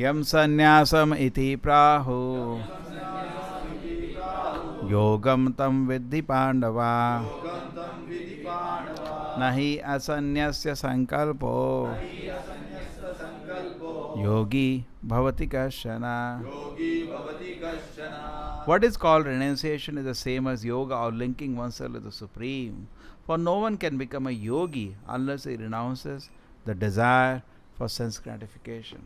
यम संन्यासम इति प्राहु योगम तम विद्धि पांडवा नहि असन्यस्य संकल्पो योगी भवति कश्चन. What is called renunciation is the same as yoga or linking oneself with the Supreme. For no one can become a yogi unless he renounces the desire for sense gratification.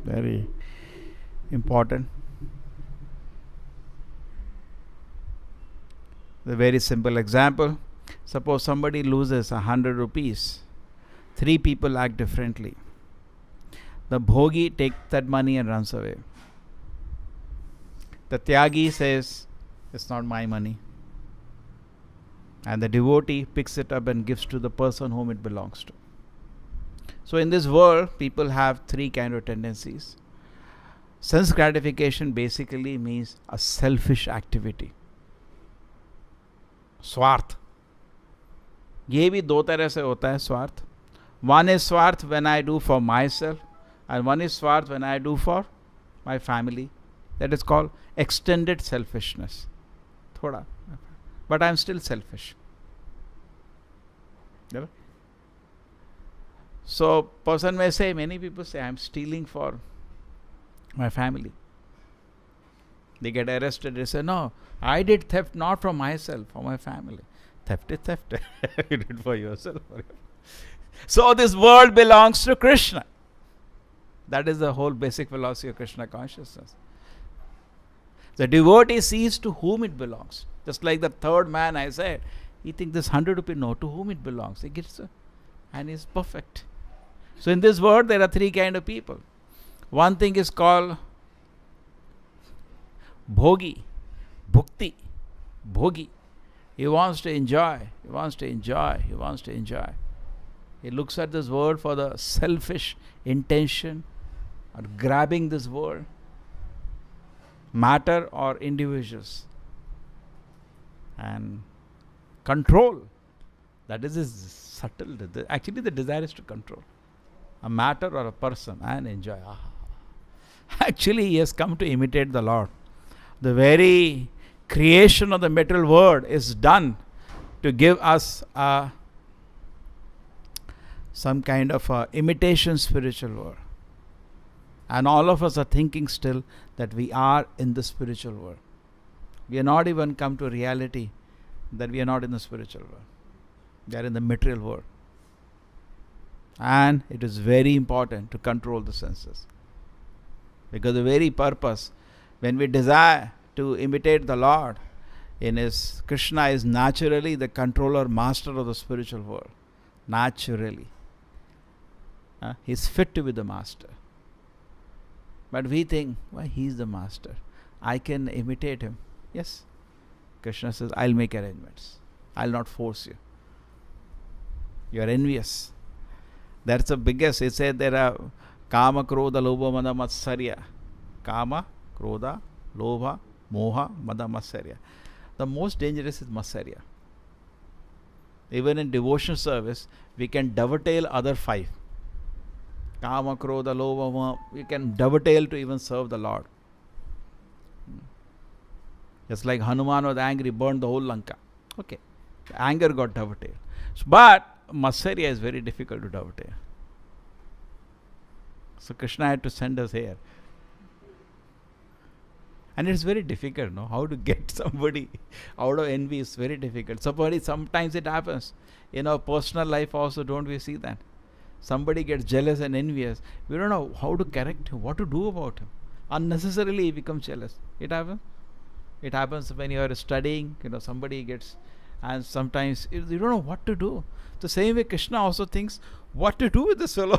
Very important. The very simple example. Suppose somebody loses 100 rupees. 3 people act differently. The bhogi takes that money and runs away. The tyagi says, it's not my money. And the devotee picks it up and gives to the person whom it belongs to. So in this world, people have 3 kind of tendencies. Sense gratification basically means a selfish activity. स्वार्थ. ये भी 2 तरह से होता है स्वार्थ. One is स्वार्थ when I do for myself, and one is स्वार्थ when I do for my family. That is called extended selfishness. Thoda. But I am still selfish. So person may say, many people say, I am stealing for my family. They get arrested. They say, no, I did theft not for myself, for my family. Theft is theft. You did for yourself. So this world belongs to Krishna. That is the whole basic philosophy of Krishna consciousness. The devotee sees to whom it belongs. Just like the third man I said, he thinks this 100 rupee note, to whom it belongs. He gets it, and he is perfect. So in this world, there are 3 kind of people. One thing is called bhogi, bhukti, bhogi. He wants to enjoy, he wants to enjoy, he wants to enjoy. He looks at this world for the selfish intention or grabbing this world, matter or individuals, and control. That is his subtle. Actually, the desire is to control a matter or a person and enjoy. Actually, he has come to imitate the Lord. The very creation of the material world is done to give us some kind of imitation spiritual world. And all of us are thinking still that we are in the spiritual world. We are not even come to reality that we are not in the spiritual world. We are in the material world. And it is very important to control the senses. Because the very purpose, when we desire to imitate the Lord, Krishna is naturally the controller, master of the spiritual world. Naturally. He is fit to be the master. But we think, why he is the master? I can imitate him. Yes. Krishna says, I'll make arrangements. I'll not force you. You're envious. That's the biggest. It said there are Kama, Krodha, Lobha, Mada, Matsarya. Kama, Krodha, Lobha, Moha, Mada, Matsarya. The most dangerous is Matsarya. Even in devotion service, we can dovetail other 5. Kama, Krodha, Lobha, Moha. We can dovetail to even serve the Lord. Just like Hanuman was angry, burned the whole Lanka. Okay. The anger got dovetailed. But Matsarya is very difficult to dovetail. So Krishna had to send us here. And it's very difficult, no? How to get somebody out of envy is very difficult. Sometimes it happens. In our personal life also, don't we see that? Somebody gets jealous and envious. We don't know how to correct him, what to do about him. Unnecessarily he becomes jealous. It happens. It happens when you are studying, somebody gets, and sometimes you don't know what to do. The same way Krishna also thinks, what to do with this fellow?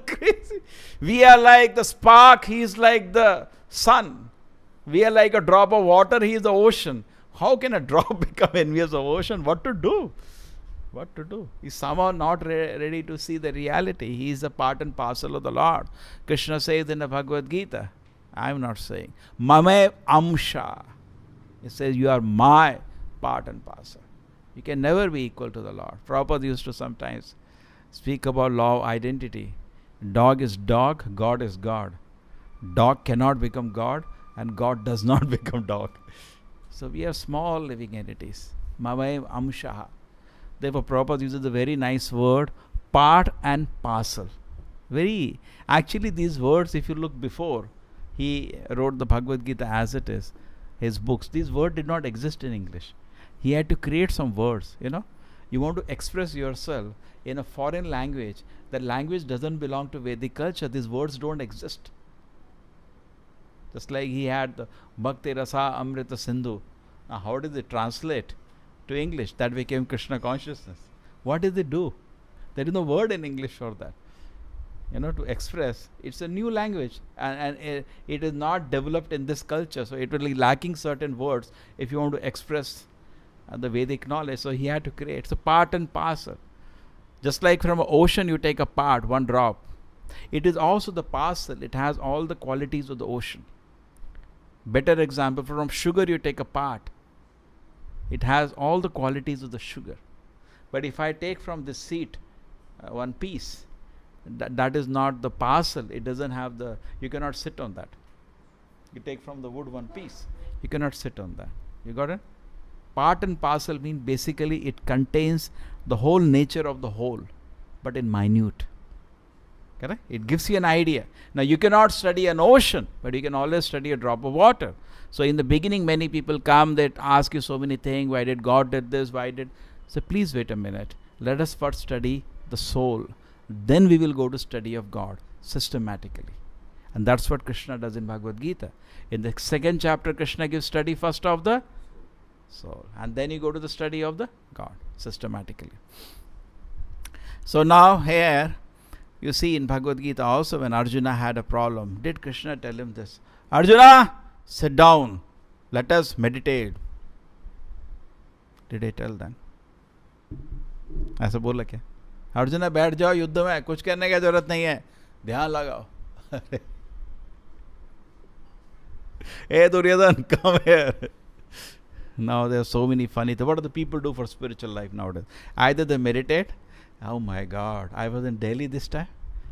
Crazy. We are like the spark, he is like the sun. We are like a drop of water, he is the ocean. How can a drop become envious of ocean? What to do? What to do? He's somehow not ready to see the reality. He is a part and parcel of the Lord. Krishna says in the Bhagavad Gita, I am not saying, Mame Amsha. He says, you are my part and parcel. You can never be equal to the Lord. Prabhupada used to sometimes speak about law of identity. Dog is dog, God is God. Dog cannot become God, and God does not become dog. So we are small living entities. Mamaim Amshaha. Therefore, Prabhupada uses a very nice word, part and parcel. Actually, these words, if you look before, he wrote the Bhagavad Gita as it is, his books. These words did not exist in English. He had to create some words, You want to express yourself in a foreign language. That language doesn't belong to Vedic culture. These words don't exist. Just like he had the Bhakti Rasa Amrita Sindhu. Now how did they translate to English? That became Krishna consciousness. What did they do? There is no word in English for that. To express. It's a new language and it is not developed in this culture. So it will be lacking certain words if you want to express the Vedic knowledge. So he had to create. So part and parcel. Just like from an ocean you take a part, one drop. It is also the parcel. It has all the qualities of the ocean. Better example, from sugar you take a part. It has all the qualities of the sugar. But if I take from this seed one piece, that is not the parcel. It doesn't have you cannot sit on that. You take from the wood one piece, you cannot sit on that. You got it? Part and parcel mean basically it contains the whole nature of the whole, but in minute. Correct? It gives you an idea. Now you cannot study an ocean, but you can always study a drop of water. So in the beginning, many people come, they ask you so many things. Why did God did this? So please wait a minute. Let us first study the soul. Then we will go to study of God systematically. And that's what Krishna does in Bhagavad Gita. In the second chapter, Krishna gives study first of the soul. And then you go to the study of the God systematically. So now here, you see in Bhagavad Gita also when Arjuna had a problem, did Krishna tell him this? Arjuna, sit down. Let us meditate. Did he tell them? ऐसा बोला क्या? अर्जुन बैठ जाओ युद्ध में, कुछ करने की जरूरत नहीं है, ध्यान लगाओ. Hey Duryodhan, come here. Now there are so many funny things. What do the people do for spiritual life nowadays? Either they meditate. Oh my God, I was in Delhi this time,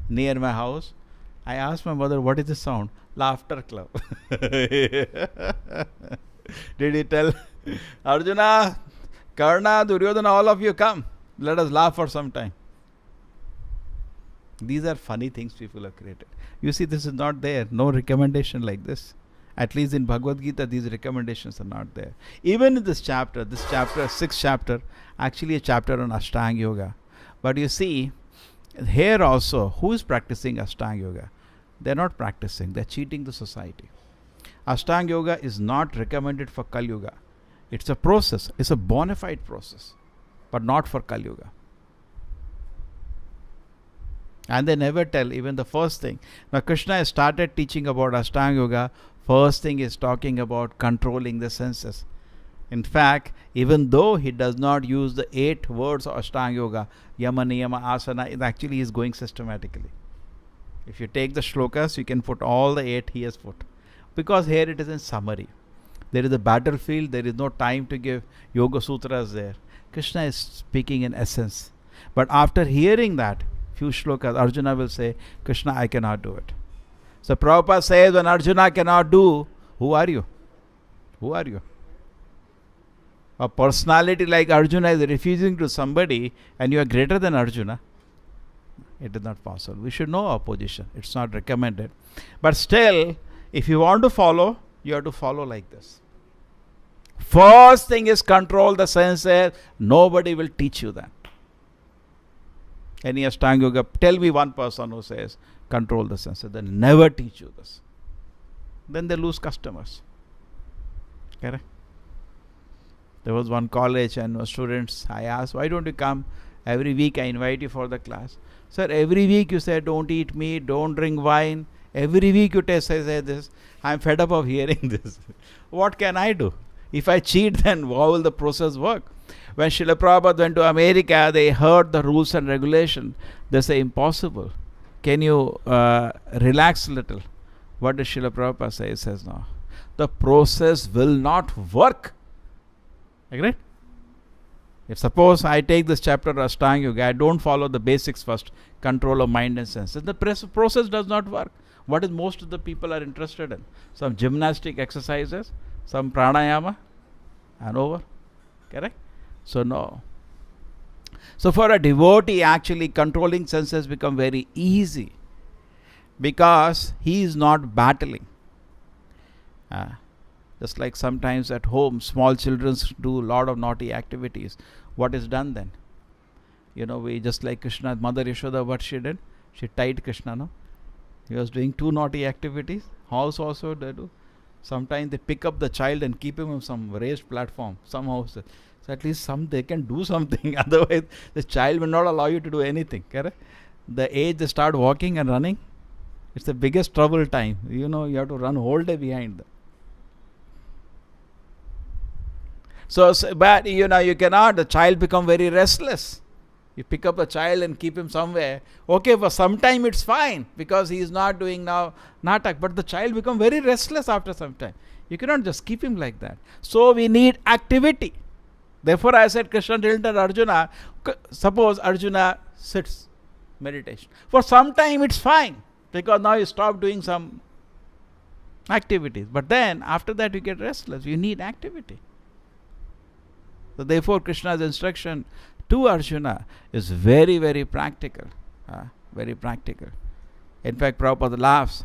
near my house. I asked my mother, what is the sound? Laughter club. Did he tell Arjuna, Karna, Duryodhana, all of you come, let us laugh for some time? These are funny things people have created. You see, this is not there. No recommendation like this. At least in Bhagavad Gita, these recommendations are not there. Even in this chapter, 6th chapter, actually a chapter on Ashtanga Yoga. But you see, here also, who is practicing Ashtanga Yoga? They are not practicing. They are cheating the society. Ashtanga Yoga is not recommended for Kali Yuga. It's a process. It's a bona fide process. But not for Kali Yuga. And they never tell even the first thing. Now Krishna has started teaching about Ashtanga Yoga. First thing is talking about controlling the senses. In fact, even though he does not use the 8 words of Ashtanga Yoga, Yama, Niyama, Asana, it actually is going systematically. If you take the shlokas, you can put all the 8 he has put. Because here it is in summary. There is a battlefield, there is no time to give Yoga Sutras there. Krishna is speaking in essence. But after hearing that, few shlokas, Arjuna will say, Krishna, I cannot do it. So Prabhupada says, when Arjuna cannot do, who are you? Who are you? A personality like Arjuna is refusing to somebody and you are greater than Arjuna. It is not possible. We should know our position. It's not recommended. But still, if you want to follow, you have to follow like this. First thing is control the senses. Nobody will teach you that. Any Ashtanga Yoga, tell me one person who says control the senses. They never teach you this. Then they lose customers. Correct? There was one college and students, I asked, why don't you come? Every week I invite you for the class. Sir, every week you say don't eat meat, don't drink wine. Every week you say this. I'm fed up of hearing this. What can I do? If I cheat, then how will the process work? When Srila Prabhupada went to America, they heard the rules and regulation. They say, impossible. Can you relax a little? What does Srila Prabhupada say? He says, no. The process will not work. Agreed? If suppose I take this chapter of Ashtanga Yoga, I don't follow the basics first, control of mind and senses, the process does not work. What is most of the people are interested in? Some gymnastic exercises, some pranayama, and over. Correct? So no. So for a devotee, actually controlling senses become very easy because he is not battling. Just like sometimes at home, small children do a lot of naughty activities. What is done then? You know, we just like Krishna, Mother Yashoda, what she did? She tied Krishna, no? He was doing 2 naughty activities. House also they do. Sometimes they pick up the child and keep him on some raised platform. Some houses. So at least they can do something. Otherwise, the child will not allow you to do anything. Correct? The age they start walking and running, it's the biggest trouble time. You know, you have to run whole day behind them. So, but you know, you cannot, the child become very restless. You pick up a child and keep him somewhere. Okay, for some time it's fine because he is not doing now natak. But the child become very restless after some time. You cannot just keep him like that. So we need activity. Therefore I said Krishna told Arjuna, suppose Arjuna sits meditation. For some time it's fine because now you stop doing some activities. But then after that you get restless. You need activity. So therefore Krishna's instruction to Arjuna is very, very practical. Very practical. In fact, Prabhupada laughs.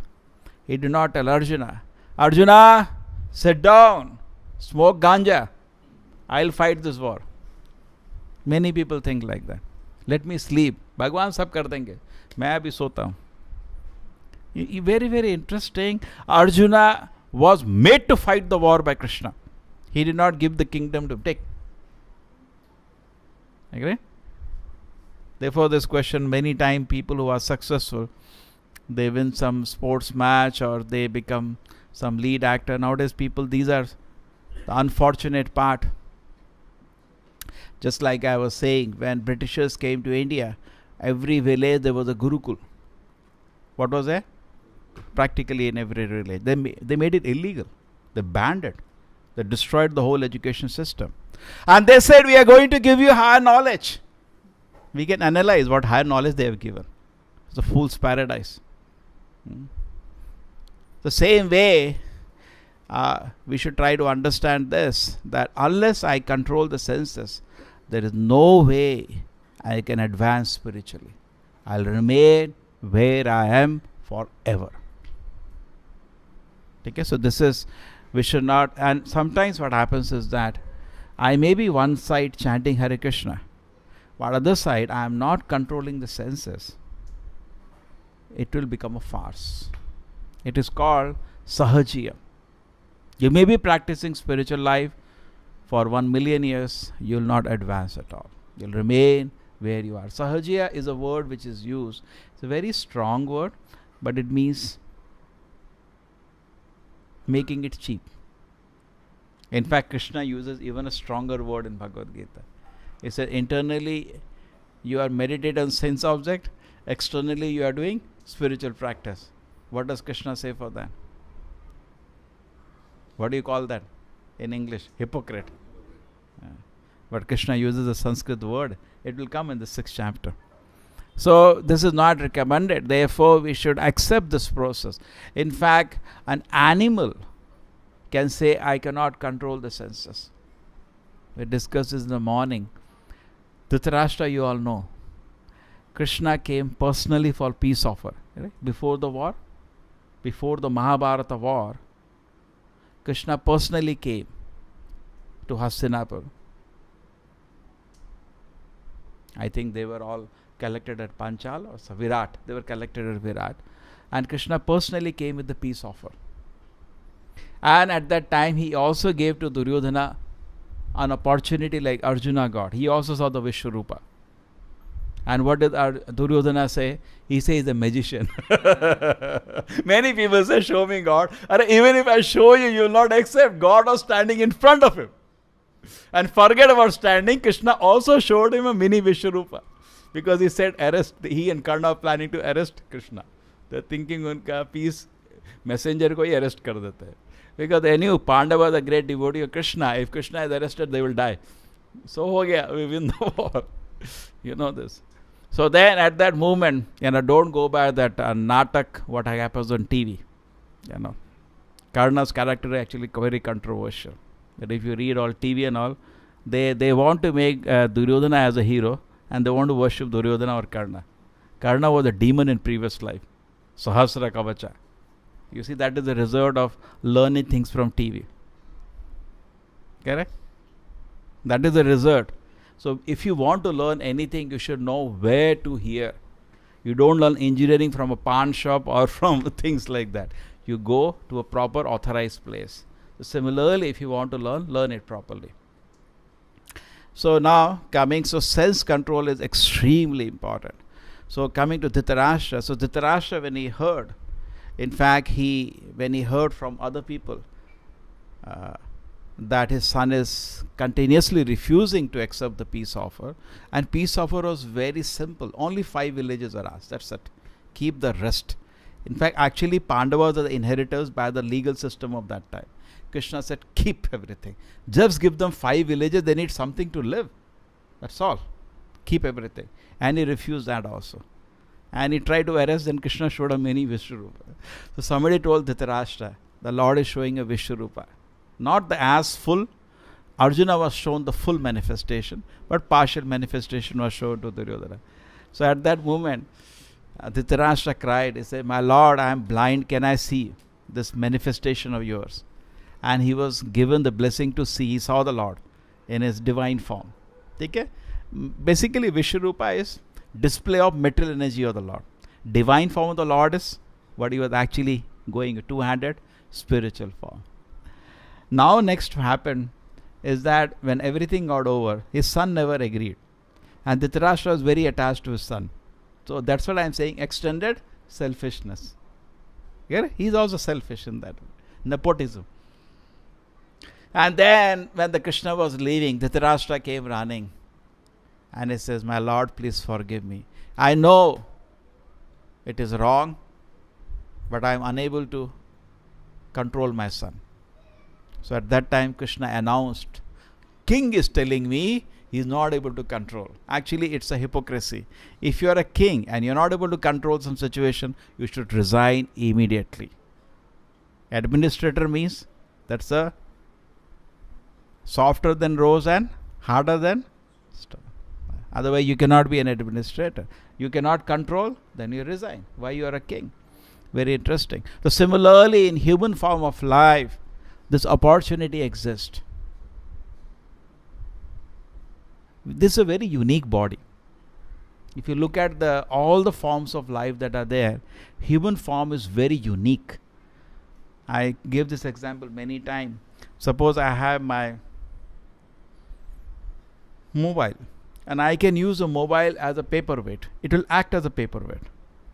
He did not tell Arjuna, Arjuna, sit down, smoke ganja. I'll fight this war. Many people think like that. Let me sleep. Bhagwan sab kar denge. Main abhi sota hu. Very, very interesting. Arjuna was made to fight the war by Krishna. He did not give the kingdom to take. Agree? Therefore, this question, many times people who are successful, they win some sports match or they become some lead actor. Nowadays, people, these are the unfortunate part. Just like I was saying, when Britishers came to India, every village there was a Gurukul. What was there? Practically in every village. They made it illegal. They banned it. They destroyed the whole education system. And they said, we are going to give you higher knowledge. We can analyze what higher knowledge they have given. It's a fool's paradise. The same way, we should try to understand this, that unless I control the senses, there is no way I can advance spiritually. I'll remain where I am forever. Okay, so this is, we should not, and sometimes what happens is that I may be one side chanting Hare Krishna, but other side I am not controlling the senses. It will become a farce. It is called Sahajiya. You may be practicing spiritual life for 1 million years, you will not advance at all. You will remain where you are. Sahajiya is a word which is used. It's a very strong word, but it means making it cheap. In fact, Krishna uses even a stronger word in Bhagavad Gita. He said, internally you are meditating on sense object, externally you are doing spiritual practice. What does Krishna say for that? What do you call that in English? Hypocrite. But Krishna uses a Sanskrit word. It will come in the 6th chapter. So this is not recommended. Therefore, we should accept this process. In fact, an animal can say, I cannot control the senses. We discussed this in the morning. Dhritarashtra, you all know. Krishna came personally for peace offer. Right? Before the war, before the Mahabharata war, Krishna personally came to Hastinapur. I think they were all collected at Panchal or Virat. They were collected at Virat. And Krishna personally came with the peace offer. And at that time, he also gave to Duryodhana an opportunity like Arjuna got. He also saw the Vishwarupa. And what did Duryodhana say? He says he's a magician. Many people say, show me God. And even if I show you, you will not accept. God was standing in front of him. And forget about standing. Krishna also showed him a mini Vishwarupa. Because he said, arrest. He and Karna are planning to arrest Krishna. They're thinking, unka peace messenger ko hi arrest kar dete hai. Because they knew Pandava, the great devotee of Krishna, if Krishna is arrested, they will die. So ho gaya, we win the war. You know this. So then at that moment, don't go by that natak, what happens on TV. Karna's character is actually very controversial. But if you read all TV and all, they want to make Duryodhana as a hero, and they want to worship Duryodhana or Karna. Karna was a demon in previous life. Sahasra Kavacha. You see, that is the result of learning things from TV. Correct? That is the result. So if you want to learn anything, you should know where to hear. You don't learn engineering from a pawn shop or from things like that. You go to a proper authorized place. So similarly, if you want to learn it properly. So now so sense control is extremely important. So coming to Dhritarashtra. So Dhritarashtra, when he heard, in fact, when he heard from other people that his son is continuously refusing to accept the peace offer, and peace offer was very simple. Only 5 villages are asked. That's it. Keep the rest. In fact, actually, Pandavas are the inheritors by the legal system of that time. Krishna said, keep everything. Just give them 5 villages. They need something to live. That's all. Keep everything. And he refused that also. And he tried to arrest, then Krishna showed a mini Vishwarupa. So somebody told Dhritarashtra, the Lord is showing a Vishwarupa. Not the as full. Arjuna was shown the full manifestation, but partial manifestation was shown to Duryodhana. So at that moment, Dhritarashtra cried. He said, my Lord, I am blind. Can I see this manifestation of yours? And he was given the blessing to see. He saw the Lord in his divine form. Okay? Basically, Vishwarupa is display of material energy of the Lord. Divine form of the Lord is what he was actually going, two-handed spiritual form. Now next happened is that when everything got over, his son never agreed. And Dhritarashtra was very attached to his son. So that's what I am saying, extended selfishness. Yeah? He's also selfish in that. Nepotism. And then when the Krishna was leaving, Dhritarashtra came running. And he says, my Lord, please forgive me. I know it is wrong, but I am unable to control my son. So at that time, Krishna announced, king is telling me he is not able to control. Actually, it's a hypocrisy. If you are a king and you are not able to control some situation, you should resign immediately. Administrator means that's a softer than rose and harder than stone. Otherwise, you cannot be an administrator. You cannot control, then you resign. Why you are a king? Very interesting. So similarly, in human form of life, this opportunity exists. This is a very unique body. If you look at all the forms of life that are there, human form is very unique. I gave this example many times. Suppose I have my mobile and I can use a mobile as a paperweight. It will act as a paperweight,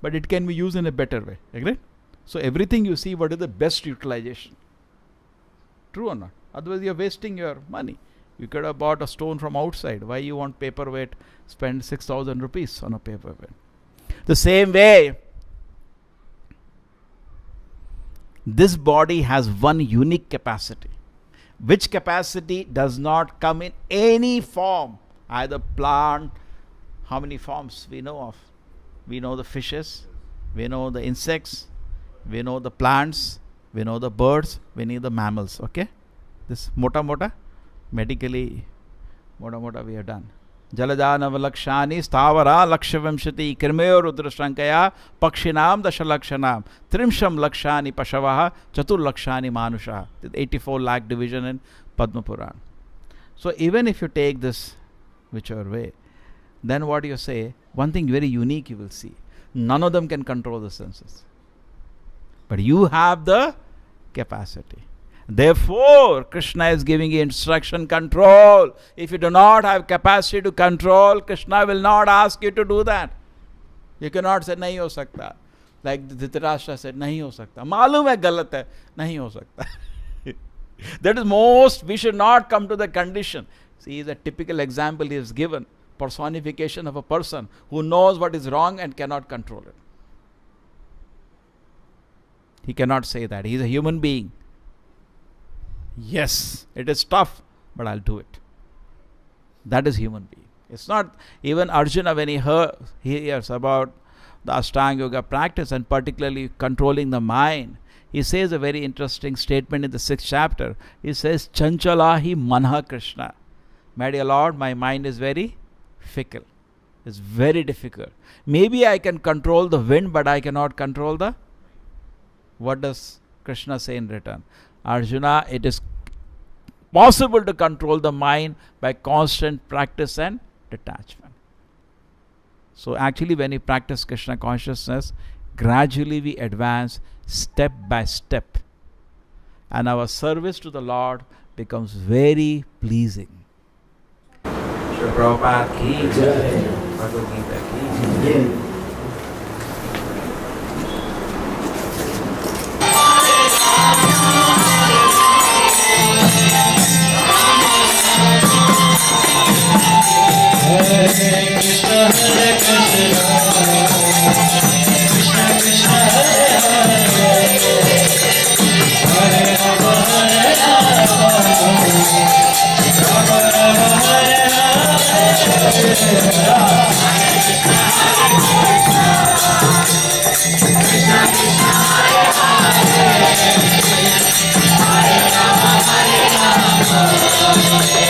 but it can be used in a better way. Agree? So everything you see, what is the best utilization? True or not? Otherwise, you're wasting your money. You could have bought a stone from outside. Why you want paperweight? Spend 6,000 rupees on a paperweight. The same way, this body has one unique capacity, which capacity does not come in any form, either plant. How many forms we know of? We know the fishes, we know the insects, we know the plants, we know the birds, we know the mammals. Okay, this mota medically mota we have done. Jalajanava lakshani stavara lakshavamshati kirmayo rudrashankaya pakshinam dashalakshanam trimsham lakshani pashavaha chatur lakshani manusha. 84 lakh division in Padma Puran. So even if you take this whichever way, then what you say, one thing very unique you will see. None of them can control the senses. But you have the capacity. Therefore, Krishna is giving you instruction, control. If you do not have capacity to control, Krishna will not ask you to do that. You cannot say, nahi ho sakta. Like Dhritarashtra said, nahi ho sakta. Malum hai galat hai, nahi ho sakta. That is most, we should not come to the condition. See, the typical example he is given, personification of a person who knows what is wrong and cannot control it. He cannot say that. He is a human being. Yes, it is tough, but I'll do it. That is human being. It's not even Arjuna when he hears about the Ashtanga Yoga practice and particularly controlling the mind. He says a very interesting statement in the 6th chapter. He says, Chanchalahi manha Krishna. My dear Lord, my mind is very fickle. It's very difficult. Maybe I can control the wind, but I cannot control the... What does Krishna say in return? Arjuna, it is possible to control the mind by constant practice and detachment. So actually when we practice Krishna consciousness, gradually we advance step by step. And our service to the Lord becomes very pleasing. Srila Prabhupada ki jai, Bhagavad Gita ki jai. Hare Krishna, Hare Krishna, Krishna Krishna, Hare Hare, Hare Rama, Hare Rama, Rama Rama, Hare Hare, Krishna Krishna, Hare Hare, Hare Rama, Hare Rama,